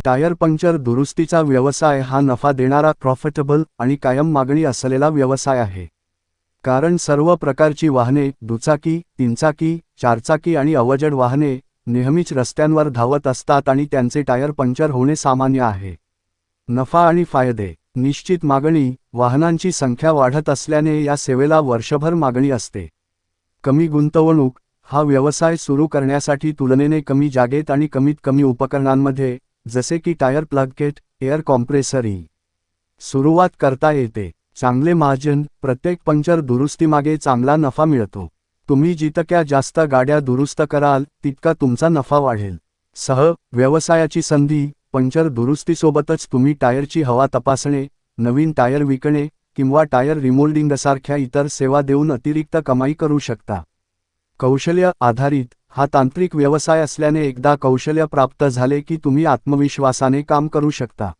Tyre puncture दुरुस्तीचा व्यवसाय हा नफा देणारा, प्रॉफिटेबल आणि कायम मागणी असलेला व्यवसाय आहे. कारण सर्व प्रकारची वाहने, दुचाकी, तीनचाकी, चारचाकी आणि अवजड वाहने नेहमीच रस्त्यांवर धावत असतात आणि त्यांचे टायर पंक्चर होणे सामान्य आहे. नफा आणि फायदे. निश्चित मागणी. वाहनांची संख्या वाढत असल्याने या सेवेला वर्षभर मागणी असते. कमी गुंतवणूक. हा व्यवसाय सुरू करण्यासाठी तुलनेने कमी जागेत आणि कमीत कमी उपकरणांमध्ये, जसे की tyre plug kit, air compressor सुरुवात करता येते. चांगले मार्जिन. प्रत्येक पंक्चर दुरुस्तीमागे चांगला नफा मिळतो. तुम्ही जितक्या जास्त गाड्या दुरुस्त कराल तितका तुमचा नफा वाढेल. व्यवसायाची संधी. पंक्चर दुरुस्तीसोबतच तुम्ही टायरची हवा तपासणे, नवीन टायर विकणे किंवा टायर रिमोल्डिंगसारख्या इतर सेवा देऊन अतिरिक्त कमाई करू शकता. कौशल्य आधारित. हा तांत्रिक व्यवसाय असल्याने एकदा कौशल्य प्राप्त झाले की तुम्ही आत्मविश्वासाने काम करू शकता.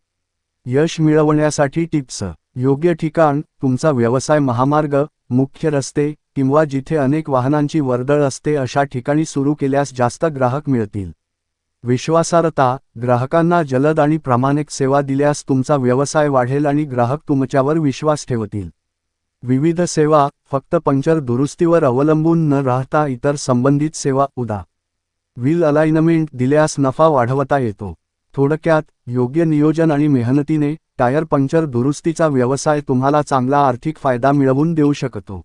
यश मिळवण्यासाठी टिप्स. योग्य ठिकाण. तुमचा व्यवसाय महामार्ग, मुख्य रस्ते किंवा जिथे अनेक वाहनांची वर्दळ असते अशा ठिकाणी सुरू केल्यास जास्त ग्राहक मिळतील. विश्वासार्हता. ग्राहकांना जलद आणि प्रामाणिक सेवा दिल्यास तुमचा व्यवसाय वाढेल आणि ग्राहक तुमच्यावर विश्वास ठेवतील. विविध सेवा. फक्त पंक्चर दुरुस्तीवर अवलंबून न राहता इतर संबंधित सेवा उदा. व्हील अलाइनमेंट दिल्यास नफा वाढवता येतो. थोडक्यात, योग्य नियोजन आणि मेहनतीने टायर पंक्चर दुरुस्तीचा व्यवसाय तुम्हाला चांगला आर्थिक फायदा मिळवून देऊ शकतो.